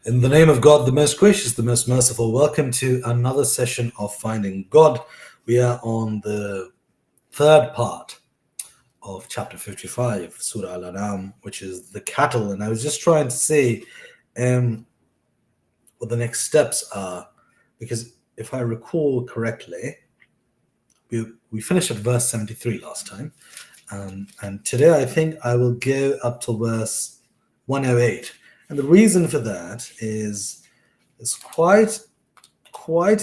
In the name of God, the most gracious, the most merciful, welcome to another session of Finding God. We are on the third part of chapter 55, Surah Al-An'am, which is the cattle. And I was just trying to see what the next steps are, because if I recall correctly, we finished at verse 73 last time. And today I think I will go up to verse 108. And the reason for that is there's quite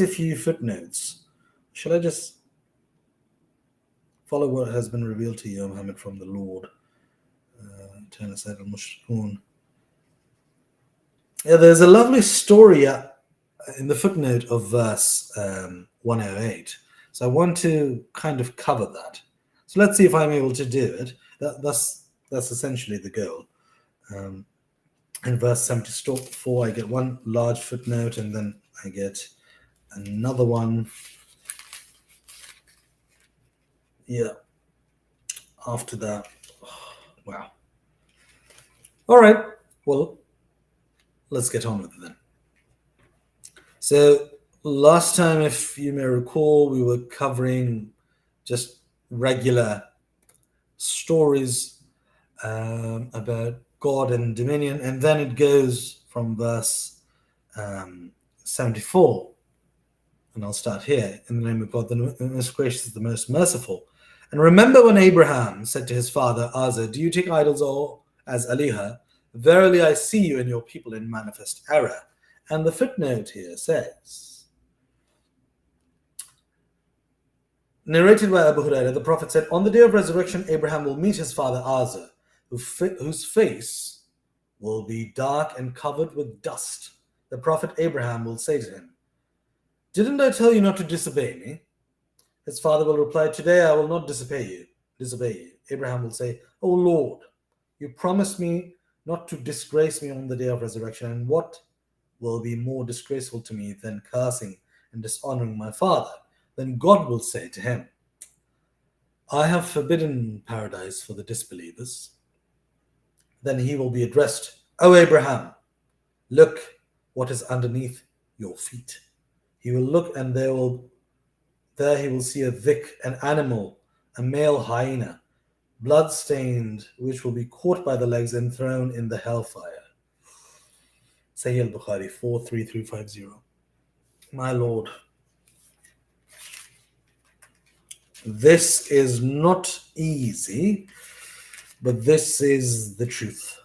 a few footnotes. Shall I just follow what has been revealed to you, Muhammad, from the Lord? Turn aside al-mushrikun. Yeah, there's a lovely story in the footnote of verse 108. So I want to kind of cover that. So let's see if I'm able to do it. That's essentially the goal. In verse 74, I get one large footnote, and then I get another one. Yeah. After that. Wow. All right. Well, let's get on with it then. So last time, if you may recall, we were covering just regular stories about God and dominion, and then it goes from verse 74, and I'll start here. In the name of God, the most gracious, the most merciful. And remember when Abraham said to his father Azar, "Do you take idols or as Aliha? Verily I see you and your people in manifest error." And the footnote here says, narrated by Abu Hurairah, the Prophet said, "On the day of resurrection, Abraham will meet his father Azar, whose face will be dark and covered with dust. The Prophet Abraham will say to him, 'Didn't I tell you not to disobey me?' His father will reply, 'Today I will not disobey you.' Abraham will say, 'O Lord, you promised me not to disgrace me on the day of resurrection, and what will be more disgraceful to me than cursing and dishonoring my father?' Then God will say to him, 'I have forbidden paradise for the disbelievers.' Then he will be addressed, 'O Abraham, look what is underneath your feet.' He will look, and there he will see a dhik, an animal, a male hyena, blood-stained, which will be caught by the legs and thrown in the hellfire." Sahih al-Bukhari 43350. My Lord, this is not easy, but this is the truth.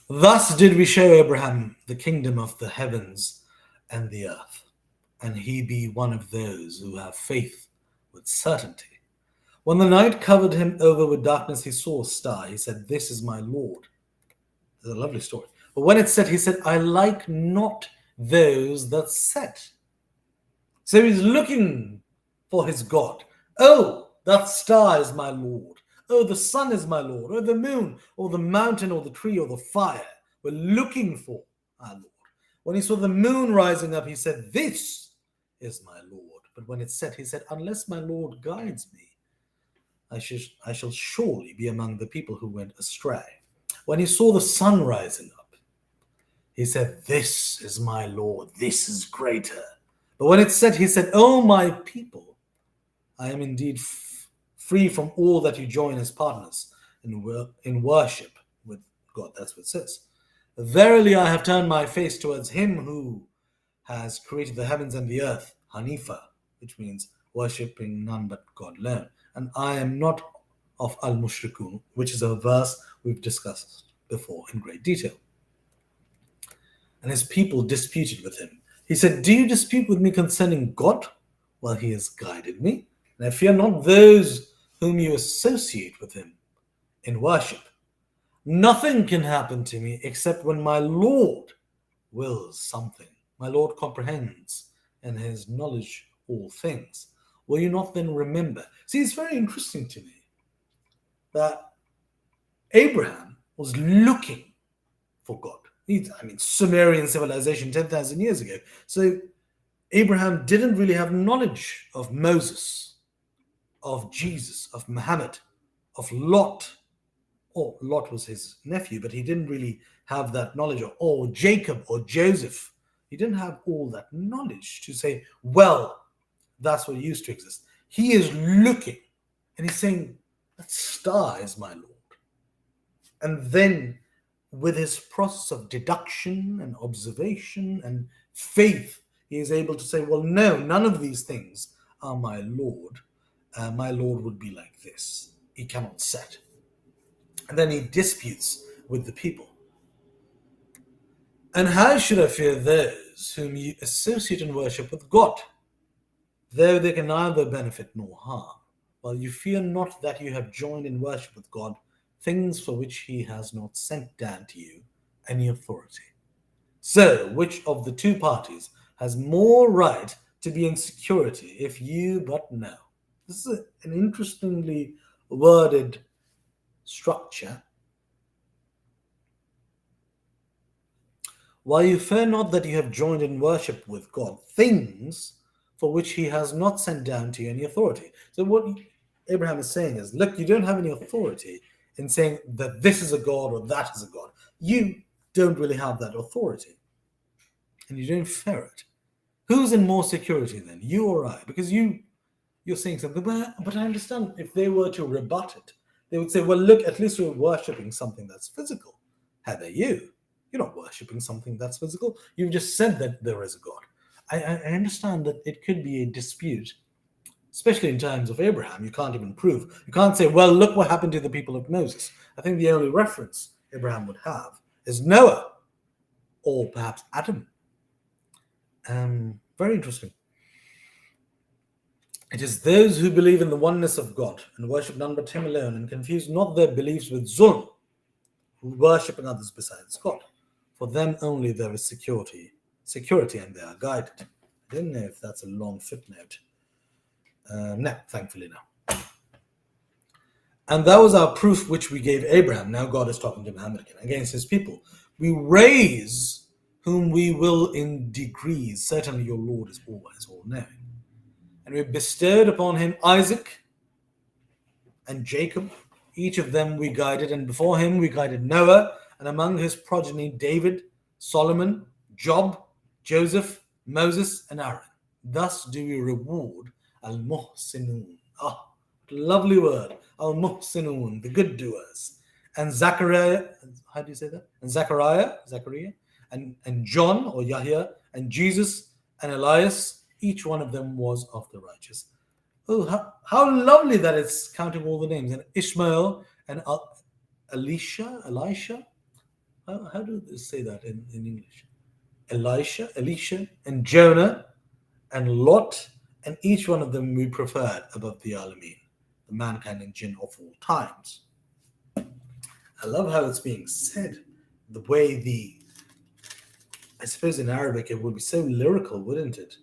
Thus did we show Abraham the kingdom of the heavens and the earth, and he be one of those who have faith with certainty. When the night covered him over with darkness, he saw a star. He said, "This is my Lord." It's a lovely story. But when it set, he said, "I like not those that set." So he's looking for his God. "Oh, that star is my Lord. Oh, the sun is my Lord. Or the moon, or the mountain, or the tree, or the fire. We're looking for our Lord." When he saw the moon rising up, he said, "This is my Lord." But when it set, he said, "Unless my Lord guides me, I shall surely be among the people who went astray." When he saw the sun rising up, he said, "This is my Lord. This is greater." But when it set, he said, "O my people, I am indeed free from all that you join as partners in worship with God." That's what it says. "Verily I have turned my face towards him who has created the heavens and the earth, Hanifa," which means worshipping none but God alone. "And I am not of al-mushrikun," which is a verse we've discussed before in great detail. And his people disputed with him. He said, "Do you dispute with me concerning God? Well, he has guided me, and I fear not those whom you associate with him in worship. Nothing can happen to me except when my Lord wills something. My Lord comprehends, and his knowledge all things. Will you not then remember?" See, it's very interesting to me that Abraham was looking for God. Sumerian civilization 10,000 years ago. So Abraham didn't really have knowledge of Moses, of Jesus, of Muhammad, of Lot. Oh, Lot was his nephew, but he didn't really have that knowledge. Or Jacob or Joseph. He didn't have all that knowledge to say, well, that's what used to exist. He is looking and he's saying, that star is my Lord. And then with his process of deduction and observation and faith, he is able to say, well, no, none of these things are my Lord. My Lord would be like this. He cannot set. And then he disputes with the people. And how should I fear those whom you associate and worship with God, though they can neither benefit nor harm? While you fear not that you have joined in worship with God, things for which he has not sent down to you any authority. So, which of the two parties has more right to be in security if you but know? This is an interestingly worded structure. While you fear not that you have joined in worship with God, things for which he has not sent down to you any authority. So what Abraham is saying is, look, you don't have any authority in saying that this is a God or that is a God. You don't really have that authority. And you don't fear it. Who's in more security then, you or I? Because you're saying something, but I understand if they were to rebut it, they would say, well, look, at least we're worshipping something that's physical. How about you? You're not worshipping something that's physical. You've just said that there is a God. I understand that it could be a dispute, especially in times of Abraham. You can't even prove. You can't say, well, look what happened to the people of Moses. I think the only reference Abraham would have is Noah or perhaps Adam. Very interesting. It is those who believe in the oneness of God and worship none but him alone and confuse not their beliefs with zulm, who worship others besides God. For them only there is security, and they are guided. I don't know if that's a long footnote. No, thankfully no. And that was our proof which we gave Abraham. Now God is talking to Muhammad again, against his people. We raise whom we will in degrees. Certainly your Lord is always all-knowing. And we bestowed upon him Isaac and Jacob. Each of them we guided, and before him we guided Noah, and among his progeny David, Solomon, Job, Joseph, Moses, and Aaron. Thus do we reward al-muhsinun. Ah, lovely word. Al-muhsinun, the good doers. And Zachariah, how do you say that? And Zachariah, and John or Yahya, and Jesus and Elias, each one of them was of the righteous. Oh, how lovely that it's counting all the names. And Ishmael and Elisha. How do they say that in English? Elisha, and Jonah, and Lot, and each one of them we preferred above the Alameen, the mankind and jinn of all times. I love how it's being said. The way I suppose in Arabic it would be so lyrical, wouldn't it?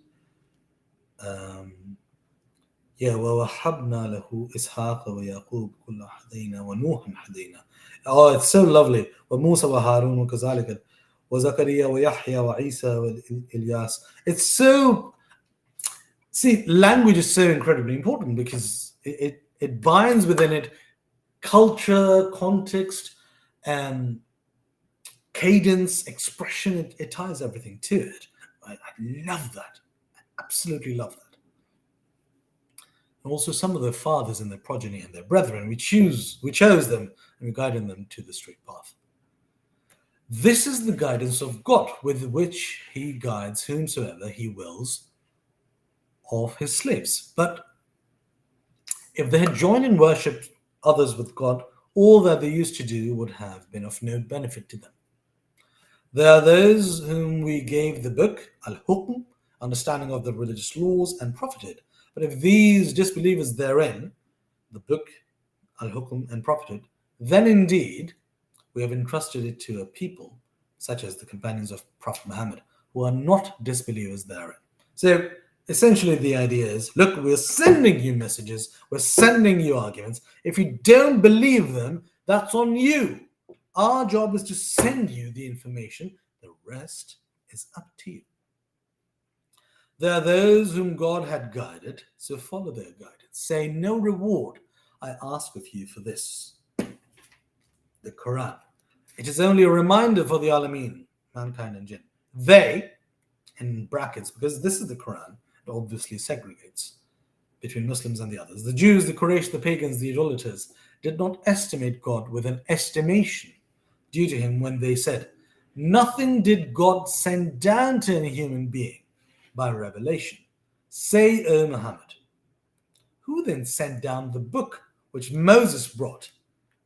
وَوَهَبْنَا لَهُ إِسْحَاقَ وَيَعْقُوبَ كُلًّا هَدَيْنَا وَنُوحًا هَدَيْنَا. Oh, it's so lovely. وَمُوسَى وَهَارُونَ وَكَذَلِكَ وَزَكَرِيَّا وَيَحْيَا وَعِيسَى وَإِلْيَاسَ. It's so... See, language is so incredibly important because it binds within it culture, context, and cadence, expression. It ties everything to it. I love that. I absolutely love that. And also some of their fathers and their progeny and their brethren, we chose them and we guided them to the straight path. This is the guidance of God with which he guides whomsoever he wills of his slaves. But if they had joined in worship others with God, all that they used to do would have been of no benefit to them. There are those whom we gave the book, al-hukm, understanding of the religious laws, and profited. But if these disbelievers therein, the book, al-hukm, and profited, then indeed we have entrusted it to a people, such as the companions of Prophet Muhammad, who are not disbelievers therein. So essentially the idea is, look, we're sending you messages, we're sending you arguments. If you don't believe them, that's on you. Our job is to send you the information. The rest is up to you. There are those whom God had guided, so follow their guidance. Say, no reward I ask of you for this, the Quran. It is only a reminder for the Alameen, mankind and jinn. They, in brackets, because this is the Quran, it obviously segregates between Muslims and the others. The Jews, the Quraysh, the pagans, the idolaters did not estimate God with an estimation due to him when they said, nothing did God send down to any human being by revelation. Say, O Muhammad, who then sent down the book which Moses brought,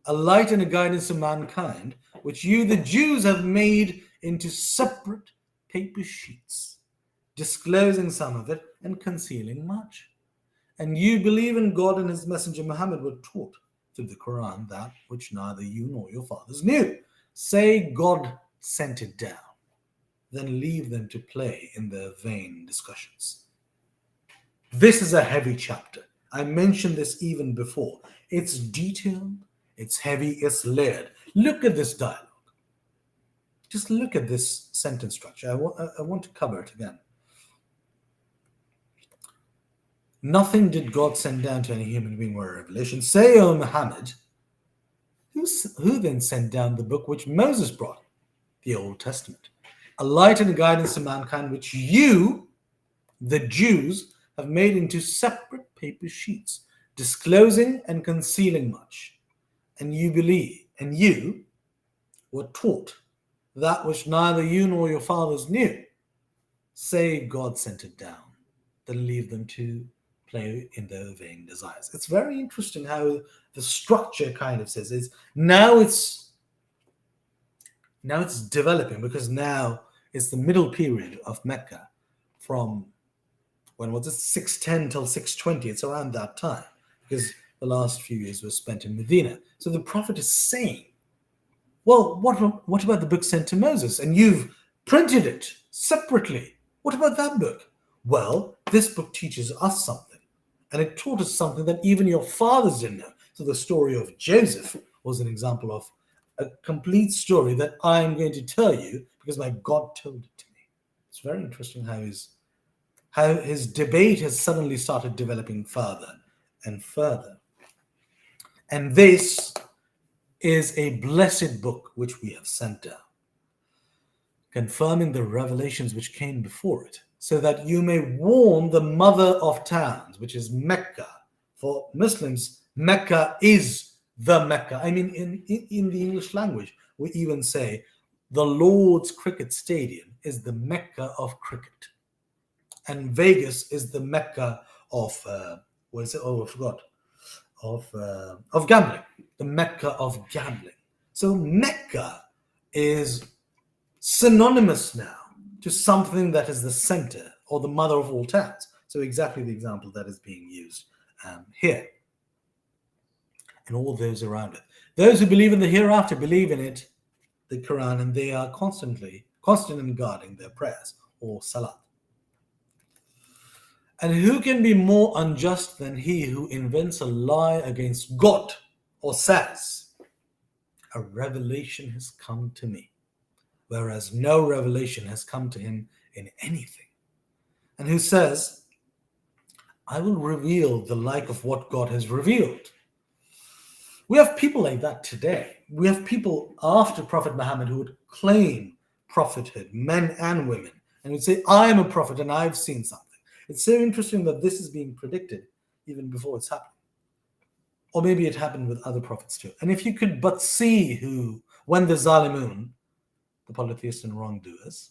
a light and a guidance to mankind, which you, the Jews, have made into separate paper sheets, disclosing some of it and concealing much. And you believe in God and his messenger Muhammad were taught through the Quran that which neither you nor your fathers knew. Say God sent it down, then leave them to play in their vain discussions. This is a heavy chapter. I mentioned this even before. It's detailed, it's heavy, it's layered. Look at this dialogue. Just look at this sentence structure. I want to cover it again. Nothing did God send down to any human being by revelation. Say, O Muhammad, who then sent down the book which Moses brought? The Old Testament. A light and a guidance to mankind, which you, the Jews, have made into separate paper sheets, disclosing and concealing much. And you believe, and you were taught that which neither you nor your fathers knew. Say God sent it down, then leave them to play in their vain desires. It's very interesting how the structure kind of says is now it's developing, because now it's the middle period of Mecca, from when was it 610 till 620. It's around that time, because the last few years were spent in Medina. So the Prophet is saying, well, what about the book sent to Moses? And you've printed it separately. What about that book? Well, this book teaches us something. And it taught us something that even your fathers didn't know. So the story of Joseph was an example of a complete story that I'm going to tell you because my God told it to me. It's very interesting how his debate has suddenly started developing further and further. And this is a blessed book which we have sent down, confirming the revelations which came before it, so that you may warn the mother of towns, which is Mecca. For Muslims, Mecca is the Mecca. I mean, in the English language, we even say the Lord's Cricket Stadium is the Mecca of cricket. And Vegas is the Mecca of, what is it? Oh, I forgot. Of gambling. The Mecca of gambling. So Mecca is synonymous now to something that is the center or the mother of all towns. So exactly the example that is being used here. And all those around it. Those who believe in the hereafter believe in it, the Quran, and they are constant in guarding their prayers or salat. And who can be more unjust than he who invents a lie against God or says, a revelation has come to me, whereas no revelation has come to him in anything. And who says, I will reveal the like of what God has revealed. We have people like that today. We have people after Prophet Muhammad who would claim prophethood, men and women, and would say, I am a prophet and I've seen something. It's so interesting that this is being predicted even before it's happening. Or maybe it happened with other prophets too. And if you could but see when the Zalimun, the polytheists and wrongdoers,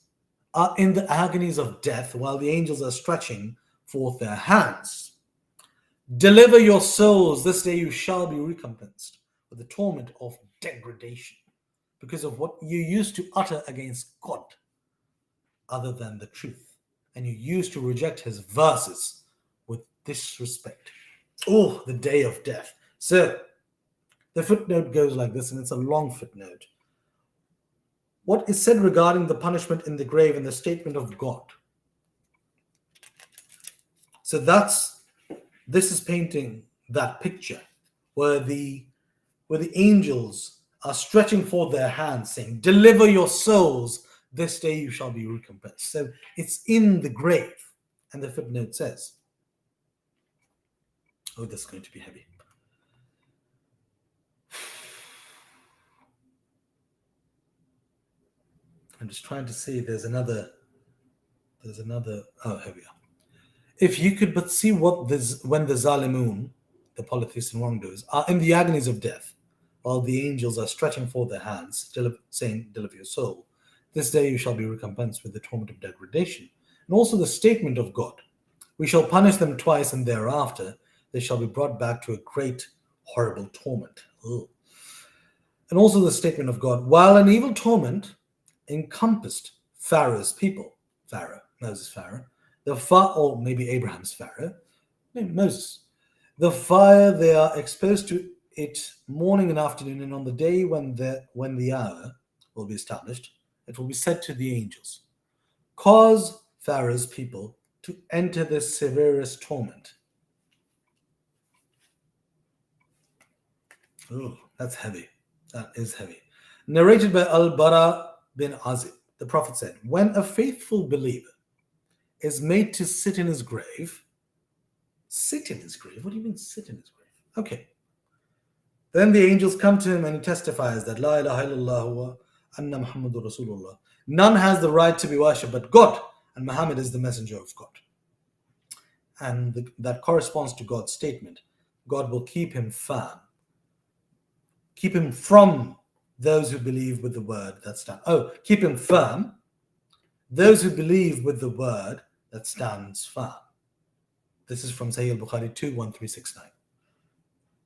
are in the agonies of death while the angels are stretching forth their hands. Deliver your souls, this day you shall be recompensed with the torment of degradation because of what you used to utter against God other than the truth. And you used to reject his verses with disrespect. Oh, the day of death. So the footnote goes like this, and it's a long footnote. What is said regarding the punishment in the grave and the statement of God. So this is painting that picture where the angels are stretching forth their hands saying, deliver your souls, this day you shall be recompensed. So it's in the grave. And the footnote says, oh, this is going to be heavy. I'm just trying to see. There's another. Oh, here we are. If you could but see what this when the Zalimun, the polytheists and wrongdoers, are in the agonies of death, while the angels are stretching forth their hands, saying, "Deliver your soul. This day you shall be recompensed with the torment of degradation." And also the statement of God: "We shall punish them twice, and thereafter they shall be brought back to a great, horrible torment." Ugh. And also the statement of God: "While an evil torment encompassed Pharaoh's people," Pharaoh, Moses, Pharaoh, or maybe Abraham's Pharaoh, maybe Moses, "the fire they are exposed to it morning and afternoon, and on the day when the hour will be established, it will be said to the angels, cause Pharaoh's people to enter the severest torment." Oh, that's heavy. That is heavy. Narrated by Al Bara bin Azib, the Prophet said, "When a faithful believer is made to sit in his grave," sit in his grave? What do you mean sit in his grave? Okay. "Then the angels come to him and he testifies that La ilaha illallah wa anna Muhammadur Rasulullah. None has the right to be worshipped but God, and Muhammad is the messenger of God." And that corresponds to God's statement. God will keep him firm, keep him from those who believe with the word that stands. Oh, keep him firm, those who believe with the word that stands firm. This is from Sahih al-Bukhari 21369.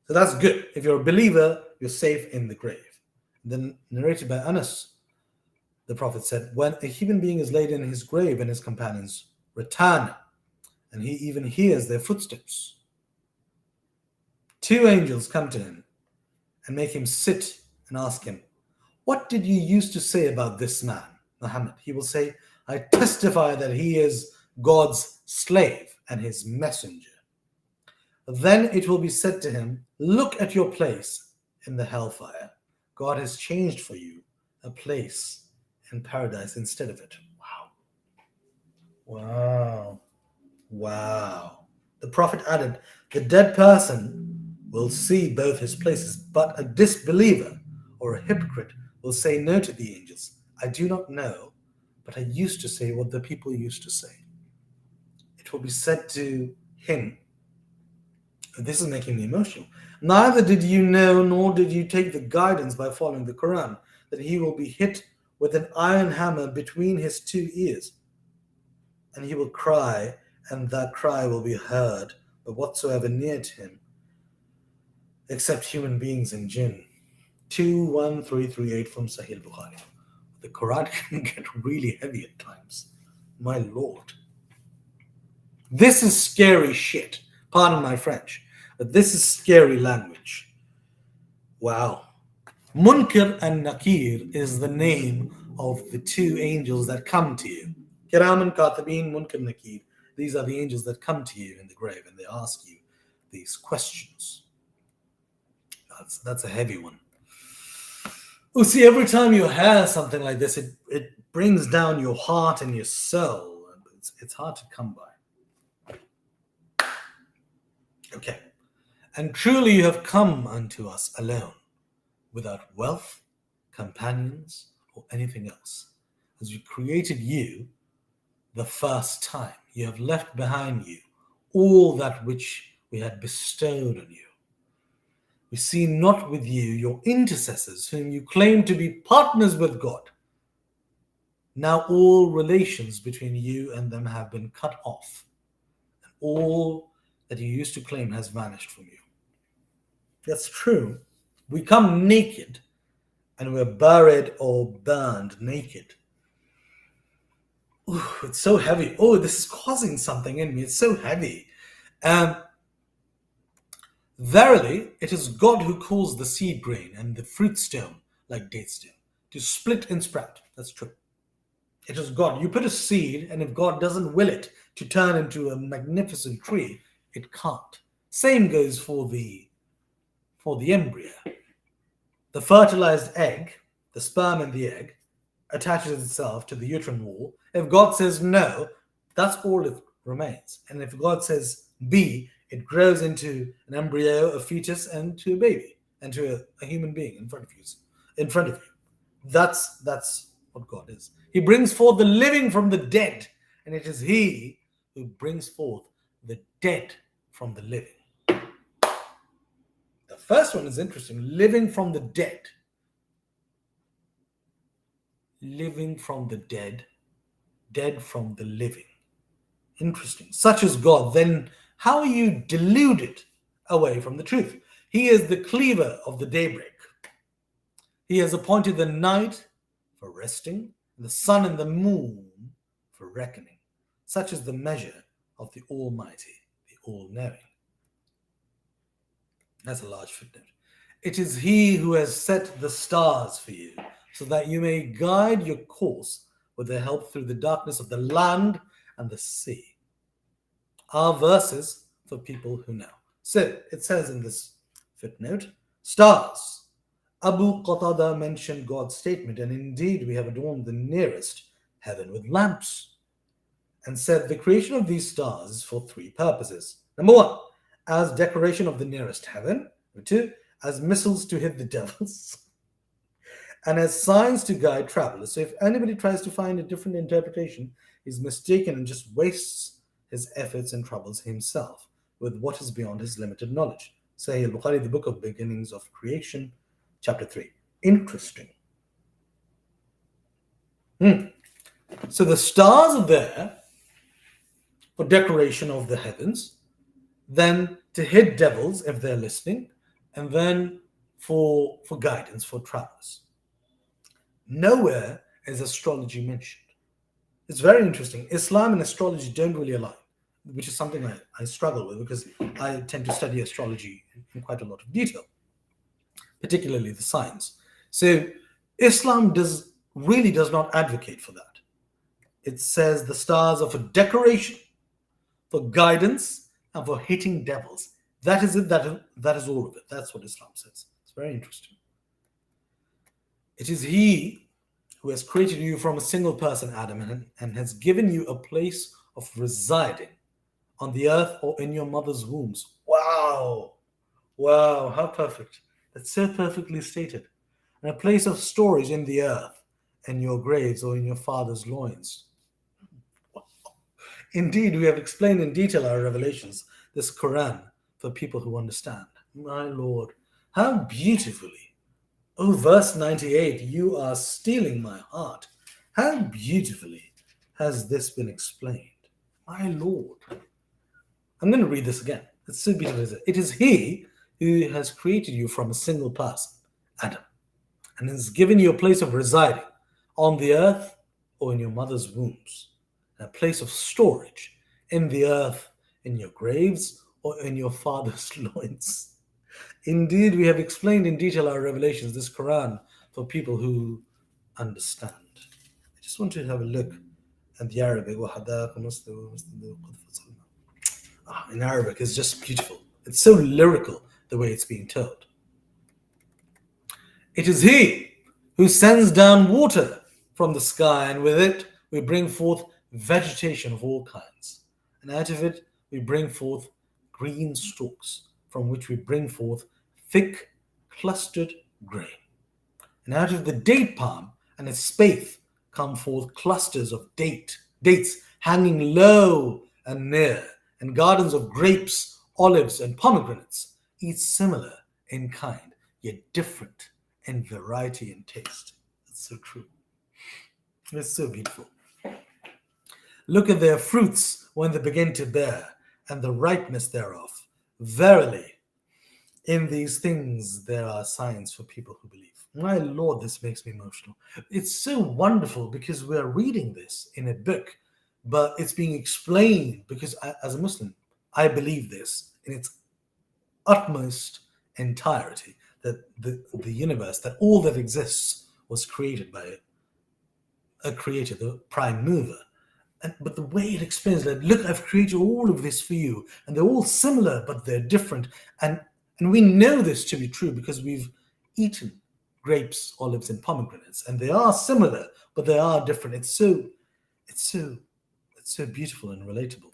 So that's good. If you're a believer, you're safe in the grave. Then narrated by Anas, the Prophet said, "When a human being is laid in his grave and his companions return, and he even hears their footsteps, two angels come to him and make him sit and ask him, 'What did you used to say about this man, Muhammad?' He will say, 'I testify that he is God's slave and his messenger.' Then it will be said to him, 'Look at your place in the hellfire. God has changed for you a place in paradise instead of it.'" Wow. Wow. Wow. The Prophet added, "The dead person will see both his places, but a disbeliever or a hypocrite will say no to the angels. 'I do not know, but I used to say what the people used to say.' It will be said to him," this is making me emotional, "Neither did you know nor did you take the guidance by following the Quran, that he will be hit with an iron hammer between his two ears, and he will cry, and that cry will be heard by whatsoever near to him, except human beings and jinn." 21338 from Sahih Bukhari. The Quran can get really heavy at times. My Lord. This is scary shit. Pardon my French, but this is scary language. Wow. Munkar and Nakir is the name of the two angels that come to you. Kiraman Katibin, Munkar, Nakir. These are the angels that come to you in the grave and they ask you these questions. That's a heavy one. Oh, see, every time you hear something like this, it brings down your heart and your soul. It's hard to come by. Okay. "And truly you have come unto us alone, without wealth, companions, or anything else. As we created you the first time, you have left behind you all that which we had bestowed on you. We see not with you your intercessors, whom you claim to be partners with God. Now all relations between you and them have been cut off, and all that you used to claim has vanished from you." That's true. We come naked, and we're buried or burned naked. Ooh, it's so heavy. Oh, this is causing something in me. It's so heavy. Verily, it is God who calls the seed grain and the fruit stone, like date stone, to split and sprout. That's true. It is God. You put a seed, and if God doesn't will it to turn into a magnificent tree, it can't. Same goes for the embryo. The fertilized egg, the sperm in the egg, attaches itself to the uterine wall. If God says no, that's all it remains. And if God says be, it grows into an embryo, a fetus, and to a baby, and to a human being in front of you. That's what God is. He brings forth the living from the dead, and it is He who brings forth the dead from the living. The first one is interesting. Living from the dead. Living from the dead. Dead from the living. Interesting. Such is God. Then how are you deluded away from the truth? He is the cleaver of the daybreak. He has appointed the night for resting, and the sun and the moon for reckoning. Such is the measure of the Almighty, the All-Knowing. That's a large footnote. It is He who has set the stars for you, so that you may guide your course with their help through the darkness of the land and the sea. Our verses for people who know. So it says in this footnote, stars. Abu Qatada mentioned God's statement, and indeed we have adorned the nearest heaven with lamps, and said the creation of these stars is for three purposes. Number one, as decoration of the nearest heaven. Number two, as missiles to hit the devils. And as signs to guide travelers. So if anybody tries to find a different interpretation, he's mistaken and just wastes his efforts and troubles himself with what is beyond his limited knowledge. Sahih al-Bukhari, the book of beginnings of creation, chapter 3. Interesting. So the stars are there for decoration of the heavens, then to hit devils if they're listening, and then for guidance for travelers. Nowhere is astrology mentioned. It's very interesting. Islam and astrology don't really align, which is something I struggle with because I tend to study astrology in quite a lot of detail, particularly the science. So Islam really does not advocate for that. It says the stars are for decoration, for guidance, and for hitting devils. That is it. That is all of it. That's what Islam says. It's very interesting. It is He who has created you from a single person, Adam, and has given you a place of residing on the earth or in your mother's wombs. Wow. Wow, how perfect. That's so perfectly stated. And a place of storage in the earth, in your graves or in your father's loins. Indeed, we have explained in detail our revelations, this Quran, for people who understand. My Lord, how beautifully. Oh, verse 98, you are stealing my heart. How beautifully has this been explained? My Lord. I'm going to read this again. It's so beautiful. It is He who has created you from a single person, Adam, and has given you a place of residing on the earth or in your mother's wombs, and a place of storage in the earth, in your graves or in your father's loins. Indeed, we have explained in detail our revelations, this Quran, for people who understand. I just want you to have a look at the Arabic. In Arabic, it's just beautiful. It's so lyrical, the way it's being told. It is He who sends down water from the sky, and with it we bring forth vegetation of all kinds. And out of it we bring forth green stalks, from which we bring forth thick, clustered grain. And out of the date palm and its spathe come forth clusters of dates hanging low and near, and gardens of grapes, olives, and pomegranates, each similar in kind, yet different in variety and taste. It's so true. It's so beautiful. Look at their fruits when they begin to bear, and the ripeness thereof. Verily, in these things there are signs for people who believe. My Lord, this makes me emotional. It's so wonderful because we're reading this in a book, but it's being explained because as a Muslim, I believe this in its utmost entirety, that the universe, that all that exists was created by a creator, the prime mover. But the way it explains that, look, I've created all of this for you, and they're all similar, but they're different. And we know this to be true because we've eaten grapes, olives, and pomegranates, and they are similar, but they are different. It's so beautiful and relatable.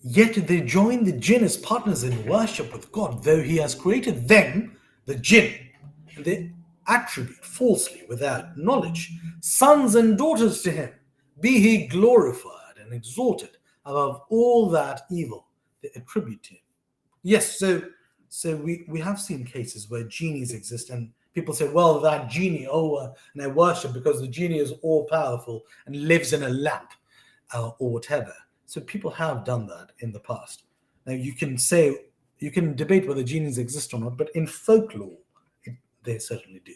Yet they join the jinn as partners in worship with God, though He has created them, the jinn, attribute falsely without knowledge, sons and daughters to him. Be he glorified and exalted above all that evil they attribute to him. Yes, so we have seen cases where genies exist, and people say, well, that genie, and I worship because the genie is all powerful and lives in a lamp, or whatever. So people have done that in the past. Now you can debate whether genies exist or not, but in folklore, they certainly do.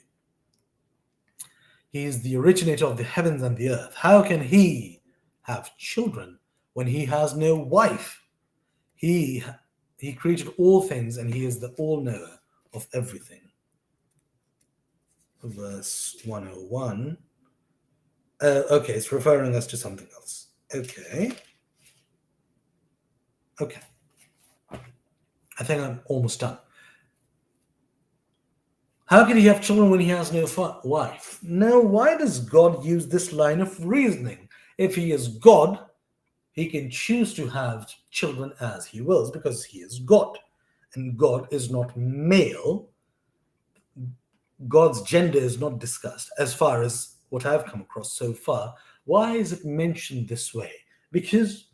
He is the originator of the heavens and the earth. How can he have children when he has no wife? He created all things, and he is the all-knower of everything. Verse 101. Okay, it's referring us to something else. Okay. I think I'm almost done. How can he have children when he has no wife? Now, why does God use this line of reasoning? If he is God, he can choose to have children as he wills because he is God. And God is not male. God's gender is not discussed as far as what I've come across so far. Why is it mentioned this way? Because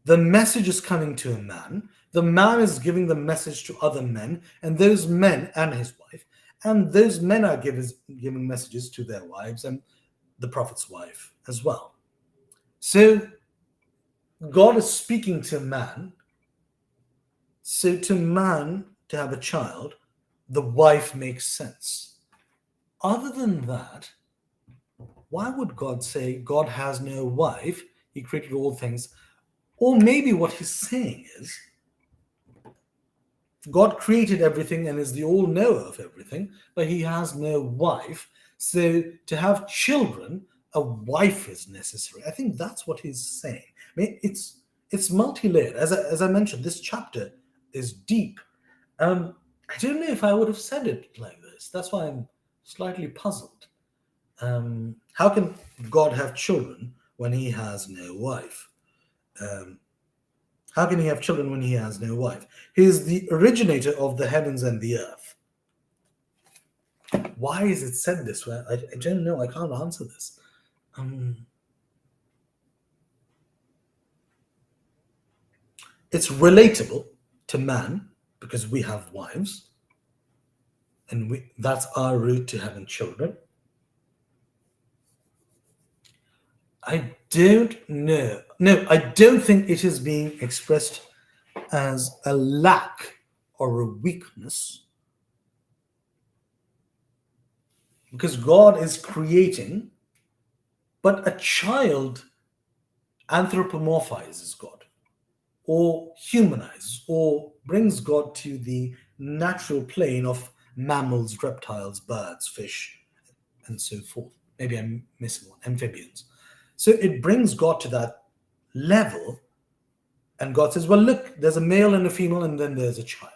the message is coming to a man. The man is giving the message to other men, and those men and his wife, and those men are giving messages to their wives and the prophet's wife as well. So God is speaking to man. So to man to have a child, the wife makes sense. Other than that, why would God say God has no wife? He created all things. Or maybe what he's saying is God created everything and is the all-knower of everything, but he has no wife. So to have children, a wife is necessary. I think that's what he's saying. I mean, it's multi-layered. As I mentioned, this chapter is deep. I don't know if I would have said it like this. That's why I'm slightly puzzled. How can God have children when he has no wife? How can he have children when he has no wife? He is the originator of the heavens and the earth. Why is it said this way? I don't know. I can't answer this. It's relatable to man because we have wives, and that's our route to having children. I don't know. No, I don't think it is being expressed as a lack or a weakness, because God is creating, but a child anthropomorphizes God or humanizes or brings God to the natural plane of mammals, reptiles, birds, fish, and so forth. Maybe I'm missing one, amphibians. So it brings God to that level, and God says, well, look, there's a male and a female, and then there's a child.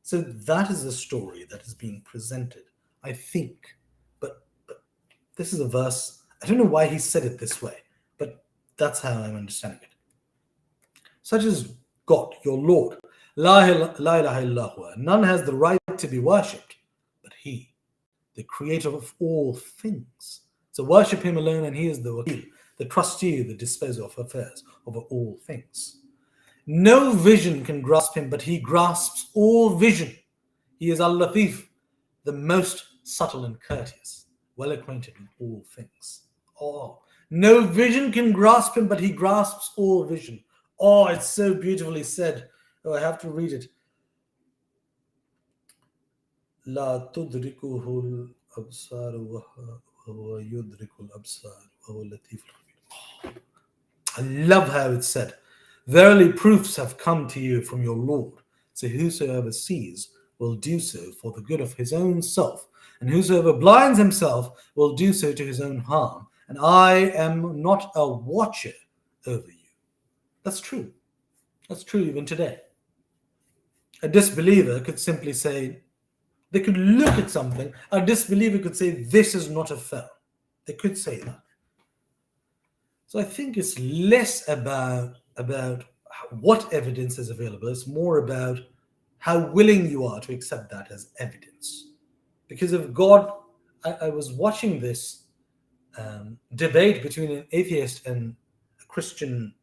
So that is the story that is being presented, I think. But this is a verse. I don't know why he said it this way, but that's how I'm understanding it. Such as God, your Lord. La ilaha illahu. None has the right to be worshipped but he, the creator of all things. So worship him alone, and he is the wakil, the trustee, the disposer of affairs over all things. No vision can grasp him, but he grasps all vision. He is Al-Latif, the most subtle and courteous, well acquainted with all things. Oh, no vision can grasp him, but he grasps all vision. Oh, it's so beautifully said. Oh, I have to read it. La tudrikuhu al-absar wa huwa yudrikul absar wa huwa latif al-khabir. I love how it's said. Verily proofs have come to you from your Lord. So whosoever sees will do so for the good of his own self, and whosoever blinds himself will do so to his own harm. And I am not a watcher over you. That's true. That's true even today. A disbeliever could simply say, they could look at something, a disbeliever could say, this is not a film. They could say that. So I think it's less about what evidence is available. It's more about how willing you are to accept that as evidence. Because if God, I was watching this debate between an atheist and a Christian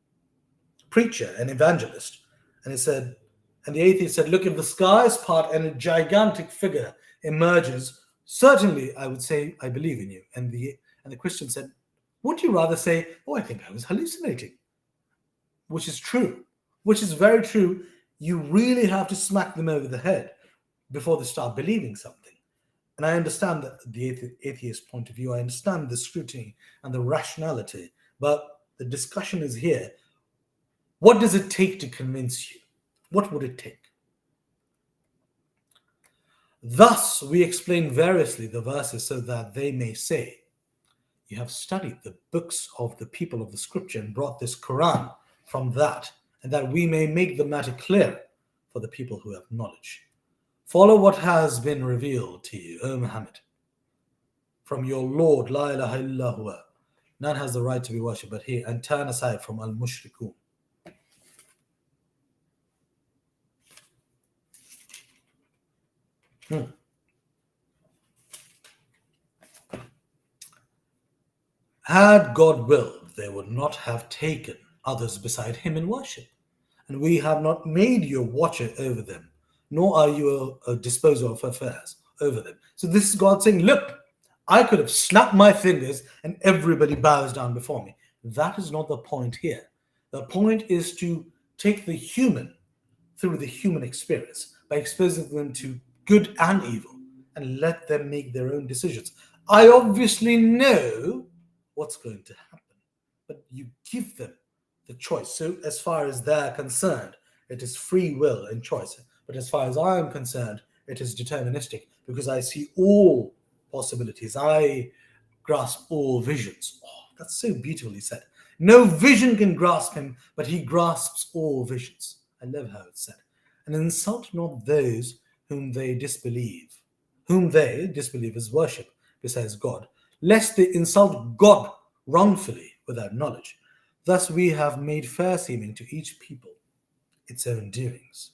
preacher, an evangelist, and he said, and the atheist said, look, if the skies part and a gigantic figure emerges, certainly I would say, I believe in you. And the Christian said, wouldn't you rather say, oh, I think I was hallucinating? Which is true, which is very true. You really have to smack them over the head before they start believing something. And I understand the atheist point of view. I understand the scrutiny and the rationality. But the discussion is here. What does it take to convince you? What would it take? Thus, we explain variously the verses so that they may say, you have studied the books of the people of the scripture and brought this Quran from that, and that we may make the matter clear for the people who have knowledge. Follow what has been revealed to you, O Muhammad, from your Lord, La ilaha illa huwa. None has the right to be worshipped but He, and turn aside from al-mushrikun. Had God willed, they would not have taken others beside Him in worship. And we have not made you a watcher over them, nor are you a disposer of affairs over them. So this is God saying, look, I could have snapped my fingers and everybody bows down before me. That is not the point here. The point is to take the human through the human experience by exposing them to good and evil and let them make their own decisions. I obviously know what's going to happen, but you give them the choice. So as far as they're concerned, it is free will and choice. But as far as I am concerned, it is deterministic because I see all possibilities. I grasp all visions. Oh, that's so beautifully said. No vision can grasp Him, but He grasps all visions. I love how it's said. And insult not those whom they disbelieve, whom they, disbelievers, worship besides God, lest they insult God wrongfully without knowledge. Thus we have made fair seeming to each people its own doings.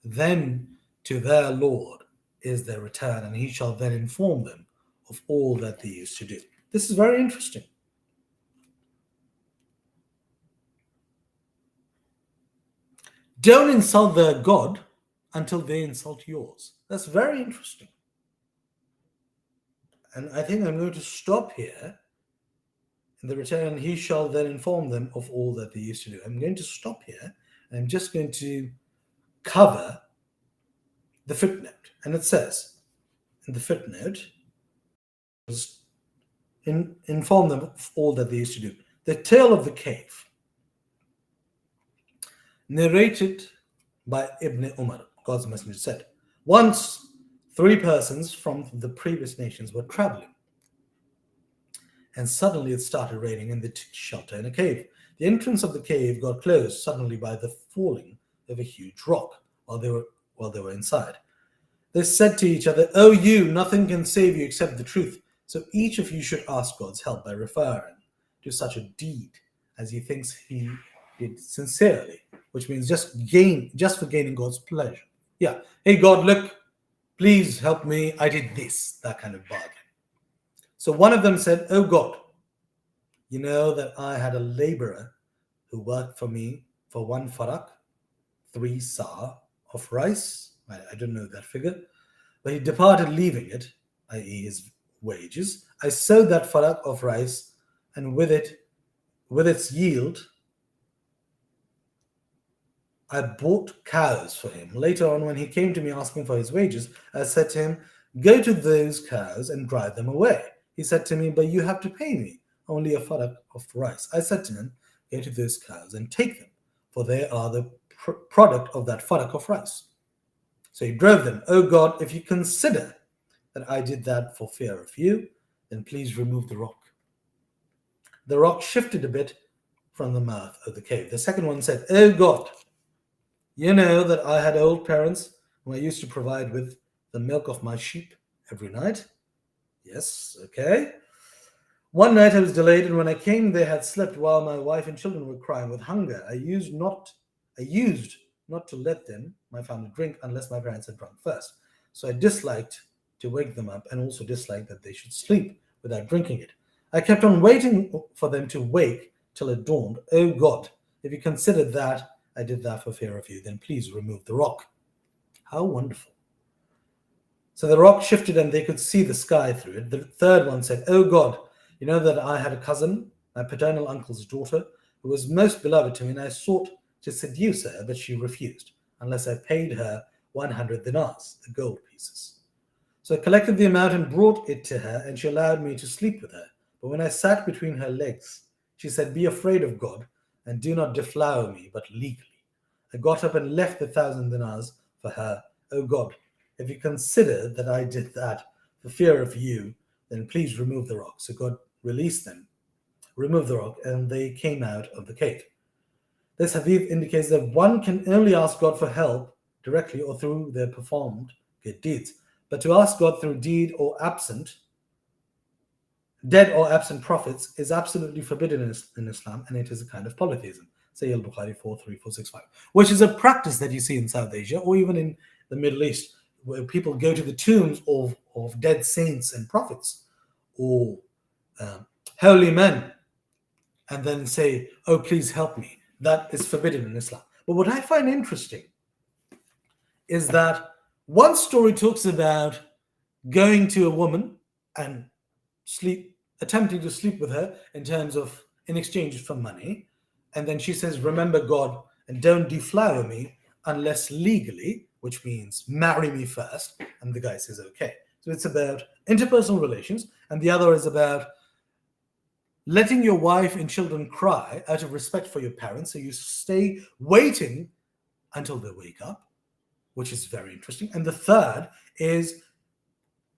Then to their Lord is their return, and He shall then inform them of all that they used to do. This is very interesting. Don't insult their God until they insult yours. That's very interesting. And I think I'm going to stop here. In the return, He shall then inform them of all that they used to do. I'm going to stop here, and I'm just going to cover the footnote. And it says in the footnote, inform them of all that they used to do. The tale of the cave, narrated by Ibn Umar, God's Messenger, said, once 3 persons from the previous nations were traveling, and suddenly it started raining and they took shelter in a cave. The entrance of the cave got closed suddenly by the falling of a huge rock while they were inside. They said to each other, "Oh, nothing can save you except the truth. So each of you should ask God's help by referring to such a deed as he thinks he did sincerely," which means just for gaining God's pleasure. Yeah, hey God, look, please help me. I did this, that kind of bargain. So one of them said, "Oh God, you know that I had a laborer who worked for me for 1 farak, 3 sa of rice." I don't know that figure. But he departed leaving it, i.e. his wages. I sowed that farak of rice, and with its yield, I bought cows for him. Later on, when he came to me asking for his wages, I said to him, "Go to those cows and drive them away." He said to me, "But you have to pay me only a farak of rice." I said to him, "Go to those cows and take them, for they are the product of that farak of rice." So he drove them. "Oh God, if you consider that I did that for fear of you, then please remove the rock." The rock shifted a bit from the mouth of the cave. The second one said, "Oh God, you know that I had old parents whom I used to provide with the milk of my sheep every night." Yes, okay. "One night I was delayed, and when I came, they had slept while my wife and children were crying with hunger. I used not not to let them, my family, drink unless my parents had drunk first. So I disliked to wake them up and also disliked that they should sleep without drinking it. I kept on waiting for them to wake till it dawned. Oh God, if you consider that I did that for fear of you, then please remove the rock. How wonderful. So the rock shifted and they could see the sky through it. The third one said, Oh God, you know that I had a cousin, my paternal uncle's daughter, who was most beloved to me, and I sought to seduce her, but she refused, unless I paid her 100 dinars, the gold pieces. So I collected the amount and brought it to her, and she allowed me to sleep with her. But when I sat between her legs, she said, Be afraid of God, and do not deflower me, but legally. I got up and left the 1,000 dinars for her. Oh God, if you consider that I did that for fear of you, then please remove the rock. So God released them, removed the rock, and they came out of the cave. This hadith indicates that one can only ask God for help directly or through their performed good deeds. But to ask God through dead or absent prophets is absolutely forbidden in Islam, and it is a kind of polytheism. Sahih al-Bukhari 43465, which is a practice that you see in South Asia or even in the Middle East, where people go to the tombs of dead saints and prophets or holy men and then say, Oh, please help me. That is forbidden in Islam. But what I find interesting is that one story talks about going to a woman and attempting to sleep with her in exchange for money. And then she says, Remember God and don't deflower me unless legally, which means marry me first. And the guy says, okay. So it's about interpersonal relations. And the other is about letting your wife and children cry out of respect for your parents. So you stay waiting until they wake up, which is very interesting. And the third is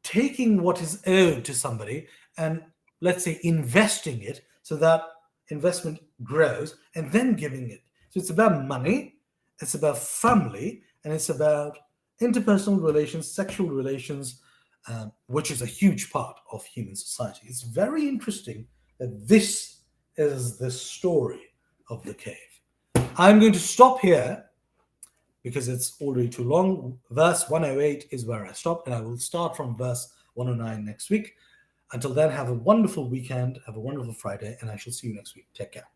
taking what is owed to somebody and, let's say, investing it so that investment grows and then giving it. So it's about money, it's about family, and it's about interpersonal relations, sexual relations, which is a huge part of human society. It's very interesting that this is the story of the cave. I'm going to stop here because it's already too long. Verse 108 is where I stopped, and I will start from verse 109 next week. Until then, have a wonderful weekend, have a wonderful Friday, and I shall see you next week. Take care.